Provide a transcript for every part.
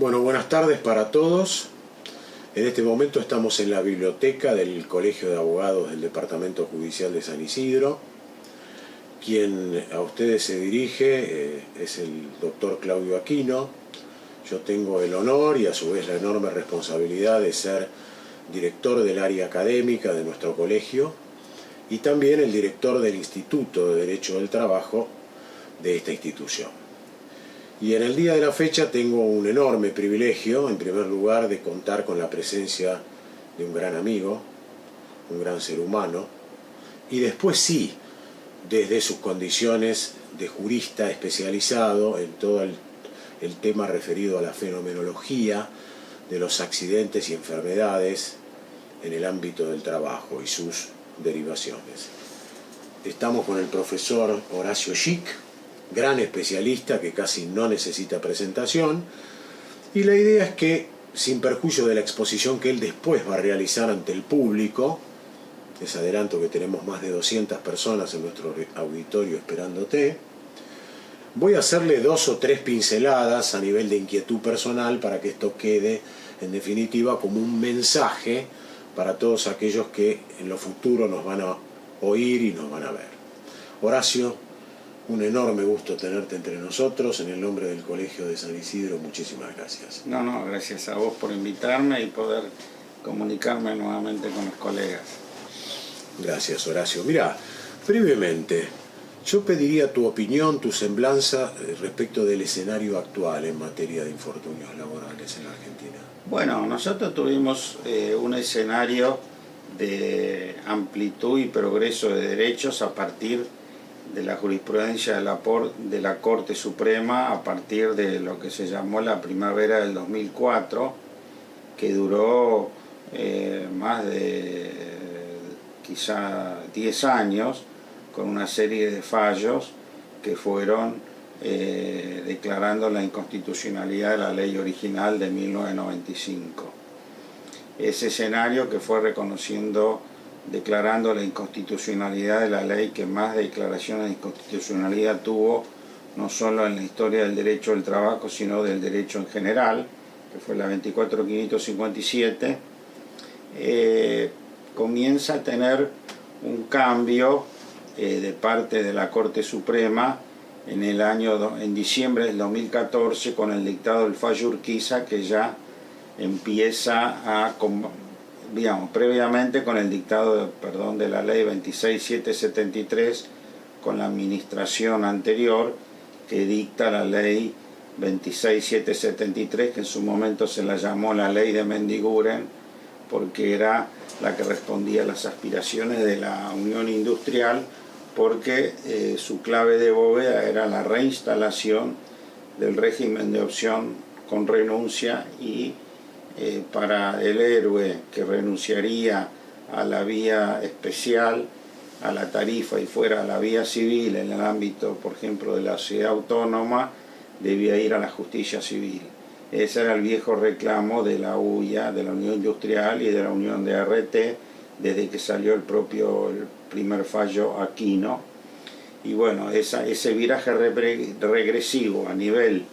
Bueno, buenas tardes para todos. En este momento estamos en la biblioteca del Colegio de Abogados del Departamento Judicial de San Isidro. Quien a ustedes se dirige es el doctor Claudio Aquino. Yo tengo el honor y a su vez la enorme responsabilidad de ser director del área académica de nuestro colegio y también el director del Instituto de Derecho del Trabajo de esta institución. Y en el día de la fecha tengo un enorme privilegio, en primer lugar, de contar con la presencia de un gran amigo, un gran ser humano, y después sí, desde sus condiciones de jurista especializado en todo el tema referido a la fenomenología de los accidentes y enfermedades en el ámbito del trabajo y sus derivaciones. Estamos con el profesor Horacio Schick, gran especialista que casi no necesita presentación, y la idea es que, sin perjuicio de la exposición que él después va a realizar ante el público, les adelanto que tenemos más de 200 personas en nuestro auditorio esperándote, voy a hacerle 2 o 3 pinceladas a nivel de inquietud personal para que esto quede, en definitiva, como un mensaje para todos aquellos que en lo futuro nos van a oír y nos van a ver. Horacio, un enorme gusto tenerte entre nosotros. En el nombre del Colegio de San Isidro, muchísimas gracias. No, gracias a vos por invitarme y poder comunicarme nuevamente con los colegas. Gracias, Horacio. Mira, brevemente, yo pediría tu opinión, tu semblanza respecto del escenario actual en materia de infortunios laborales en la Argentina. Bueno, nosotros tuvimos un escenario de amplitud y progreso de derechos a partir de la jurisprudencia de la Corte Suprema, a partir de lo que se llamó la primavera del 2004, que duró más de quizá 10 años, con una serie de fallos que fueron declarando la inconstitucionalidad de la ley original de 1995. Ese escenario que fue declarando la inconstitucionalidad de la ley que más declaraciones de inconstitucionalidad tuvo, no solo en la historia del derecho del trabajo, sino del derecho en general, que fue la 24.557, comienza a tener un cambio de parte de la Corte Suprema en diciembre del 2014, con el dictado del fallo Urquiza, que ya empieza a, previamente con el dictado de la ley 26.773, con la administración anterior que dicta la ley 26.773, que en su momento se la llamó la ley de Mendiguren, porque era la que respondía a las aspiraciones de la Unión Industrial, porque su clave de bóveda era la reinstalación del régimen de opción con renuncia y para el héroe que renunciaría a la vía especial, a la tarifa y fuera a la vía civil en el ámbito, por ejemplo, de la sociedad autónoma, debía ir a la justicia civil. Ese era el viejo reclamo de la UIA, de la Unión Industrial y de la Unión de RT, desde que salió el primer fallo Aquino. Y bueno, ese viraje regresivo a nivel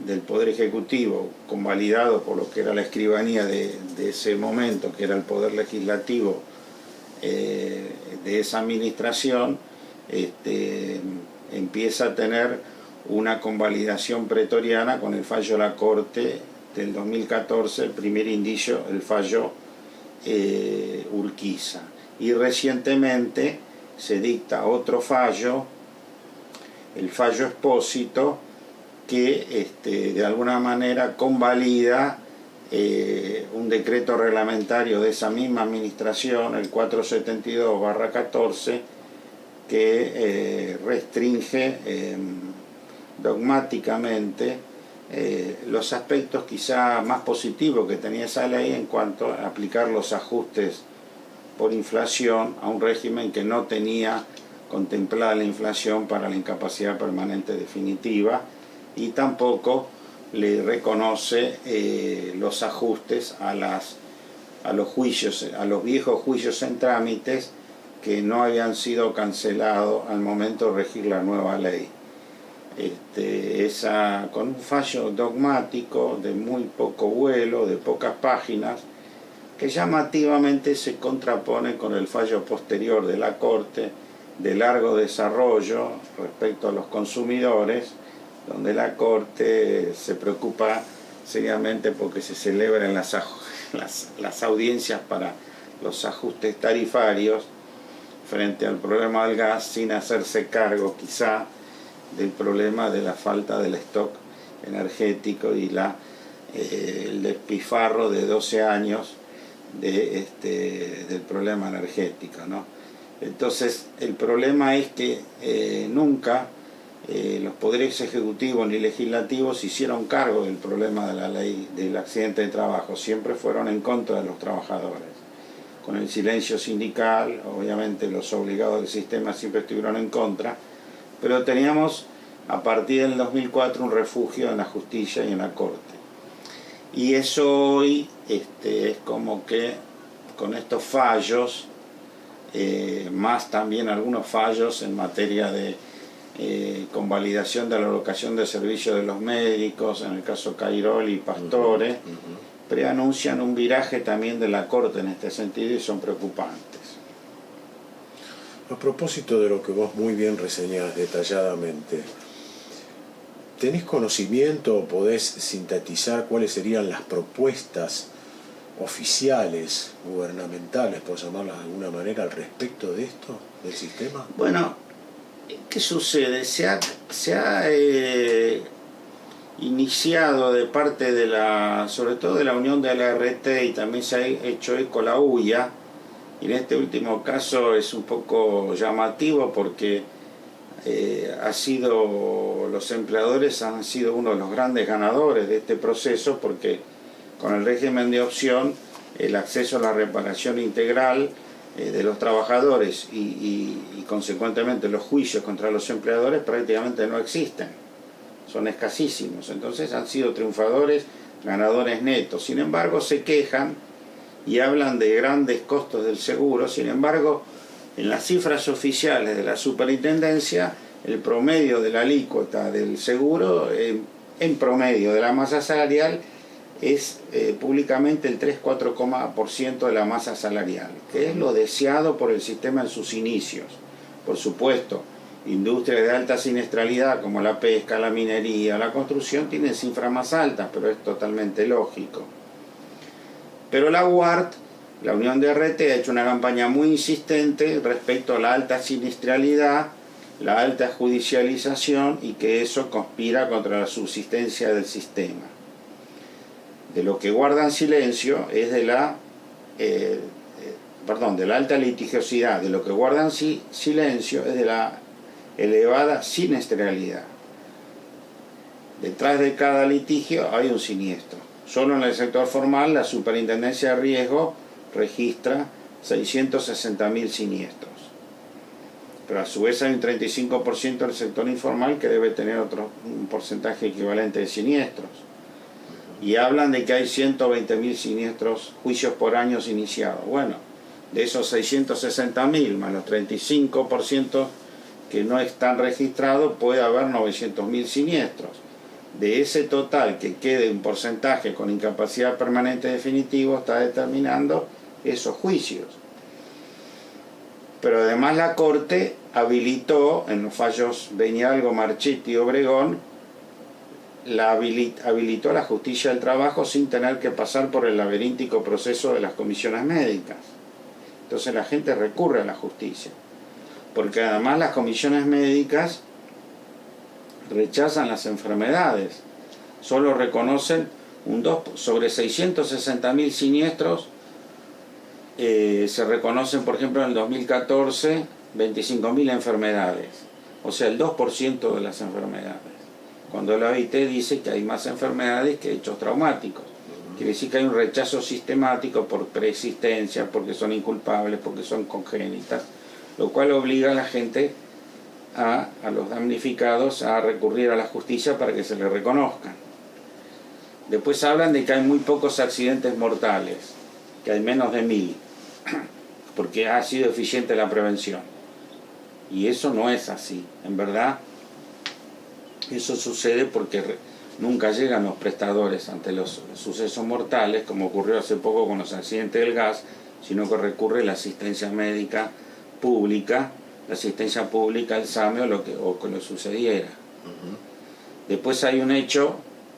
del Poder Ejecutivo, convalidado por lo que era la escribanía de ese momento, que era el Poder Legislativo de esa administración, empieza a tener una convalidación pretoriana con el fallo de la Corte del 2014, el primer indicio, el fallo Urquiza. Y recientemente se dicta otro fallo, el fallo Espósito, que de alguna manera convalida un decreto reglamentario de esa misma administración, el 472/14, que restringe dogmáticamente los aspectos quizá más positivos que tenía esa ley en cuanto a aplicar los ajustes por inflación a un régimen que no tenía contemplada la inflación para la incapacidad permanente definitiva, y tampoco le reconoce los ajustes a los juicios, a los viejos juicios en trámites que no habían sido cancelados al momento de regir la nueva ley. con un fallo dogmático de muy poco vuelo, de pocas páginas, que llamativamente se contrapone con el fallo posterior de la Corte de largo desarrollo respecto a los consumidores, donde la Corte se preocupa seriamente porque se celebren las audiencias para los ajustes tarifarios frente al problema del gas, sin hacerse cargo quizá del problema de la falta del stock energético y el despifarro de 12 años del problema energético, ¿no? Entonces el problema es que nunca los poderes ejecutivos ni legislativos se hicieron cargo del problema de la ley del accidente de trabajo, siempre fueron en contra de los trabajadores. Con el silencio sindical, obviamente los obligados del sistema siempre estuvieron en contra, pero teníamos a partir del 2004 un refugio en la justicia y en la Corte. Y eso hoy es como que con estos fallos, más también algunos fallos en materia de convalidación de la alocación de servicios de los médicos, en el caso Cairoli y Pastore, preanuncian un viraje también de la Corte en este sentido y son preocupantes. A propósito de lo que vos muy bien reseñás detalladamente, ¿tenés conocimiento o podés sintetizar cuáles serían las propuestas oficiales, gubernamentales, por llamarlas de alguna manera, al respecto de esto, del sistema? Bueno, ¿qué sucede? Se ha iniciado de parte de sobre todo de la Unión de la RT, y también se ha hecho eco la UIA, y en este último caso es un poco llamativo porque los empleadores han sido uno de los grandes ganadores de este proceso, porque con el régimen de opción el acceso a la reparación integral de los trabajadores y consecuentemente los juicios contra los empleadores prácticamente no existen, son escasísimos. Entonces han sido triunfadores, ganadores netos. Sin embargo, se quejan y hablan de grandes costos del seguro. Sin embargo, en las cifras oficiales de la superintendencia, el promedio de la alícuota del seguro, en promedio de la masa salarial, es públicamente el 3-4% de la masa salarial, que es lo deseado por el sistema en sus inicios. Por supuesto, industrias de alta siniestralidad como la pesca, la minería, la construcción tienen cifras más altas, pero es totalmente lógico. Pero la UART, la Unión de RT, ha hecho una campaña muy insistente respecto a la alta siniestralidad, la alta judicialización, y que eso conspira contra la subsistencia del sistema. De lo que guardan silencio es de la alta litigiosidad, de lo que guardan silencio es de la elevada siniestralidad. Detrás de cada litigio hay un siniestro. Solo en el sector formal la Superintendencia de Riesgo registra 660.000 siniestros. Pero a su vez hay un 35% del sector informal que debe tener un porcentaje equivalente de siniestros. Y hablan de que hay 120.000 siniestros, juicios por años iniciados. Bueno, de esos 660.000 más los 35% que no están registrados, puede haber 900.000 siniestros. De ese total que quede un porcentaje con incapacidad permanente definitivo, está determinando esos juicios. Pero además la Corte habilitó, en los fallos Beñalgo, Marchetti y Obregón, habilitó a la justicia del trabajo sin tener que pasar por el laberíntico proceso de las comisiones médicas. Entonces la gente recurre a la justicia, porque además las comisiones médicas rechazan las enfermedades, solo reconocen sobre 660.000 siniestros, se reconocen, por ejemplo, en el 2014 25.000 enfermedades, o sea, el 2% de las enfermedades. Cuando la OIT dice que hay más enfermedades que hechos traumáticos. Quiere decir que hay un rechazo sistemático por preexistencia, porque son inculpables, porque son congénitas, lo cual obliga a la gente, a los damnificados, a recurrir a la justicia para que se les reconozcan. Después hablan de que hay muy pocos accidentes mortales, que hay menos de 1.000, porque ha sido eficiente la prevención. Y eso no es así. En verdad, Eso sucede porque nunca llegan los prestadores ante los sucesos mortales, como ocurrió hace poco con los accidentes del gas, sino que recurre la asistencia médica pública, la asistencia pública al SAME o que lo sucediera. Después hay un hecho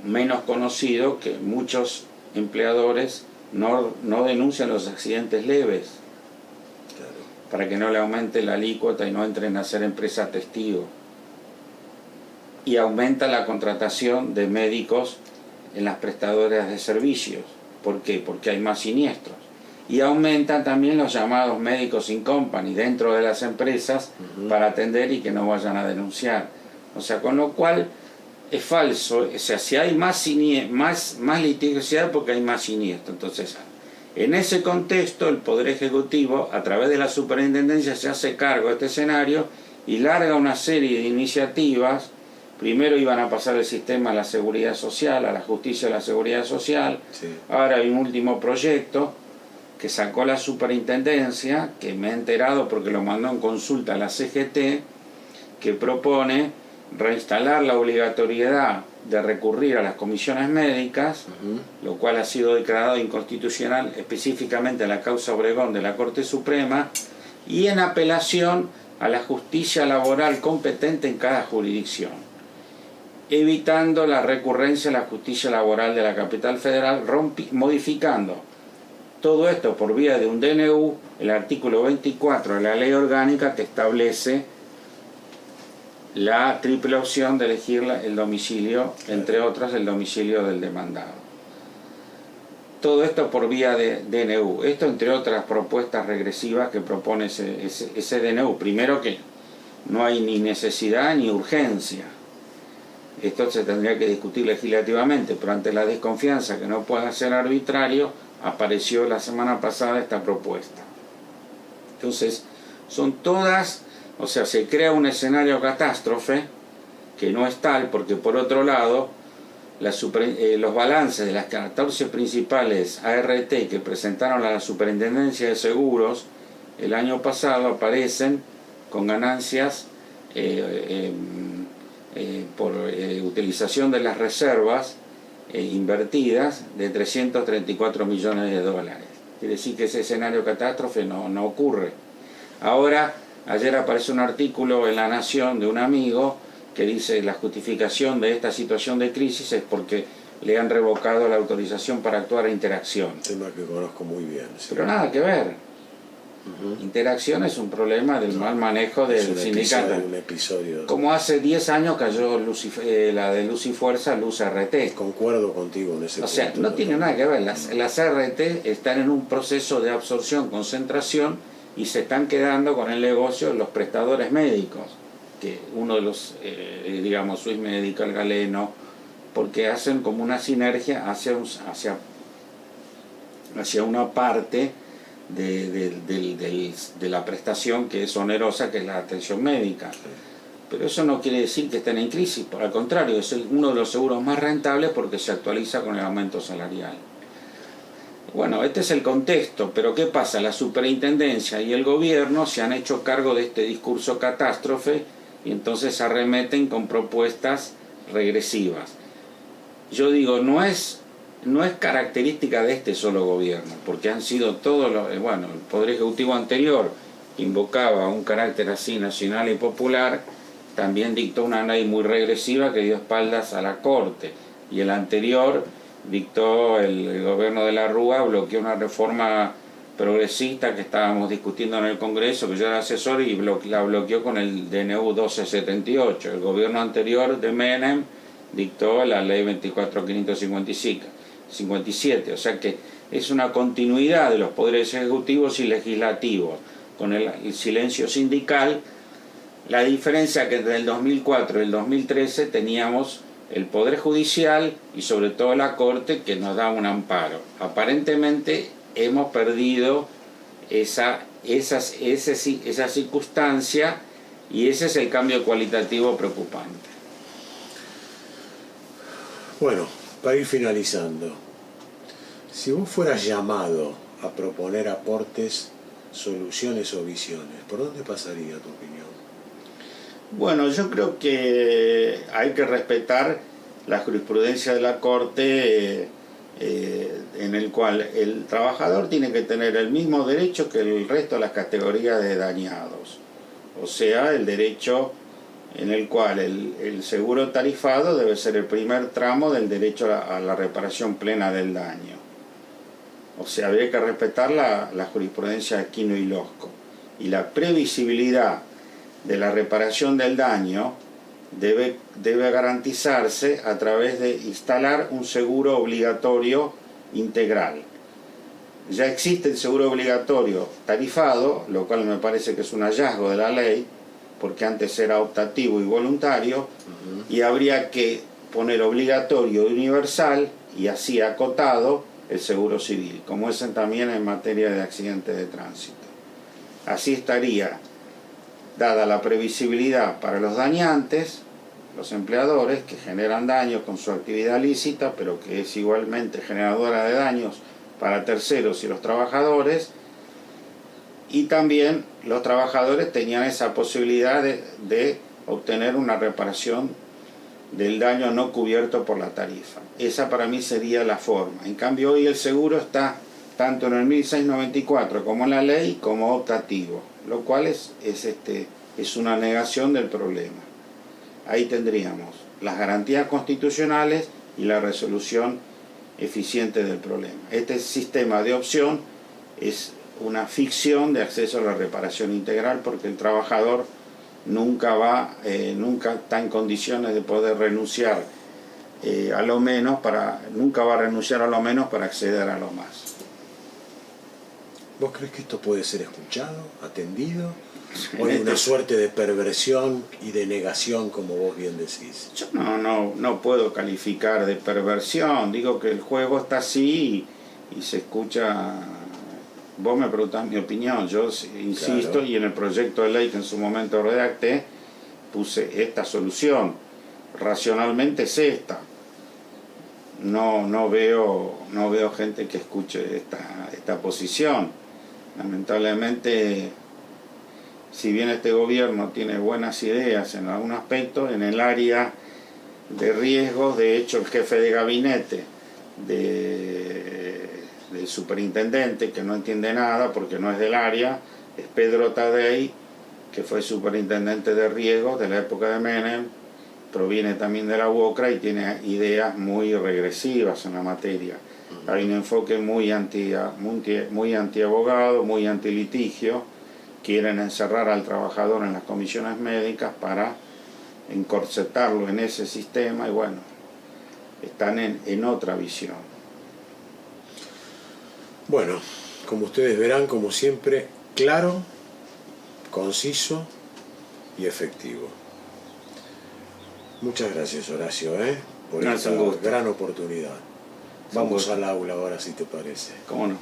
menos conocido, que muchos empleadores no denuncian los accidentes leves, para que no le aumente la alícuota y no entren a ser empresa testigo. Y aumenta la contratación de médicos en las prestadoras de servicios. ¿Por qué? Porque hay más siniestros. Y aumentan también los llamados médicos in company dentro de las empresas para atender y que no vayan a denunciar. O sea, con lo cual es falso. O sea, si hay más litigiosidad, porque hay más siniestros. Entonces, en ese contexto, el Poder Ejecutivo, a través de la Superintendencia, se hace cargo de este escenario y larga una serie de iniciativas. Primero iban a pasar el sistema a la Seguridad Social, a la Justicia de la Seguridad Social. Sí. Ahora hay un último proyecto que sacó la Superintendencia, que me he enterado porque lo mandó en consulta a la CGT, que propone reinstalar la obligatoriedad de recurrir a las comisiones médicas, lo cual ha sido declarado inconstitucional específicamente en la causa Obregón de la Corte Suprema, y en apelación a la justicia laboral competente en cada jurisdicción, evitando la recurrencia a la justicia laboral de la capital federal, modificando todo esto por vía de un DNU, el artículo 24 de la ley orgánica, que establece la triple opción de elegir el domicilio, entre otras el domicilio del demandado. Todo esto por vía de DNU. Esto entre otras propuestas regresivas que propone ese DNU. Primero, que no hay ni necesidad ni urgencia. Esto se tendría que discutir legislativamente, pero ante la desconfianza que no pueda ser arbitrario, apareció la semana pasada esta propuesta. Entonces, son todas, o sea, se crea un escenario catástrofe que no es tal, porque por otro lado, los balances de las 14 principales ART que presentaron a la Superintendencia de Seguros el año pasado aparecen con ganancias por utilización de las reservas invertidas de 334 millones de dólares. Quiere decir que ese escenario catástrofe no ocurre. Ahora, ayer apareció un artículo en La Nación de un amigo que dice la justificación de esta situación de crisis es porque le han revocado la autorización para actuar a Interacción. Tema que conozco muy bien. Sí. Pero nada que ver. Interacción es un problema del mal manejo del sindicato. Un episodio. Como hace 10 años cayó la de Luz y Fuerza, Luz RT. Concuerdo contigo en ese punto. O sea, no tiene nada que ver. Las RT están en un proceso de absorción, concentración, y se están quedando con el negocio los prestadores médicos, que uno de los, digamos, Swiss Medical, Galeno, porque hacen como una sinergia hacia una parte de la prestación que es onerosa, que es la atención médica. Pero eso no quiere decir que estén en crisis, por el contrario, es uno de los seguros más rentables porque se actualiza con el aumento salarial. Bueno, este es el contexto, pero ¿qué pasa? La superintendencia y el gobierno se han hecho cargo de este discurso catástrofe y entonces arremeten con propuestas regresivas. Yo digo, no es característica de este solo gobierno, porque han sido todos los... Bueno, el Poder Ejecutivo anterior invocaba un carácter así nacional y popular, también dictó una ley muy regresiva que dio espaldas a la Corte, y el anterior dictó, el gobierno de la Rúa bloqueó una reforma progresista que estábamos discutiendo en el Congreso, que yo era asesor, y la bloqueó con el DNU 1278. El gobierno anterior de Menem dictó la ley 24.557, o sea que es una continuidad de los poderes ejecutivos y legislativos, con el silencio sindical. La diferencia que entre el 2004 y el 2013 teníamos el Poder Judicial y sobre todo la Corte, que nos da un amparo. Aparentemente hemos perdido esa circunstancia, y ese es el cambio cualitativo preocupante. Bueno, para ir finalizando, si vos fueras llamado a proponer aportes, soluciones o visiones, ¿por dónde pasaría tu opinión? Bueno, yo creo que hay que respetar la jurisprudencia de la Corte, en el cual el trabajador tiene que tener el mismo derecho que el resto de las categorías de dañados. O sea, el derecho en el cual el seguro tarifado debe ser el primer tramo del derecho a la reparación plena del daño. O sea, habría que respetar la jurisprudencia de Aquino y Losco. Y la previsibilidad de la reparación del daño debe garantizarse a través de instalar un seguro obligatorio integral. Ya existe el seguro obligatorio tarifado, lo cual me parece que es un hallazgo de la ley, porque antes era optativo y voluntario, y habría que poner obligatorio y universal, y así acotado, el seguro civil, como es también en materia de accidentes de tránsito. Así estaría dada la previsibilidad para los dañantes, los empleadores que generan daños con su actividad lícita, pero que es igualmente generadora de daños para terceros y los trabajadores, y también los trabajadores tenían esa posibilidad de obtener una reparación del daño no cubierto por la tarifa. Esa para mí sería la forma. En cambio hoy el seguro está tanto en el 1694 como en la ley como optativo, lo cual es una negación del problema. Ahí tendríamos las garantías constitucionales y la resolución eficiente del problema. Este sistema de opción es una ficción de acceso a la reparación integral, porque el trabajador nunca está en condiciones de poder renunciar nunca va a renunciar a lo menos para acceder a lo más. ¿Vos crees que esto puede ser escuchado, atendido? ¿O hay una suerte de perversión y de negación, como vos bien decís? Yo no puedo calificar de perversión, digo que el juego está así y se escucha. Vos me preguntás mi opinión, yo insisto, claro. Y en el proyecto de ley que en su momento redacté, puse esta solución. Racionalmente es esta. No veo gente que escuche esta posición. Lamentablemente, si bien este gobierno tiene buenas ideas en algún aspecto, en el área de riesgos, de hecho el jefe de gabinete del superintendente, que no entiende nada porque no es del área, es Pedro Tadei, que fue superintendente de riesgos de la época de Menem, proviene también de la UOCRA y tiene ideas muy regresivas en la materia. Hay un enfoque muy anti-abogado, muy anti-litigio. Quieren encerrar al trabajador en las comisiones médicas para encorsetarlo en ese sistema y bueno, están en otra visión. Bueno, como ustedes verán, como siempre, claro, conciso y efectivo. Muchas gracias, Horacio, por esta gran oportunidad. Vamos al aula ahora, si te parece. ¿Cómo no?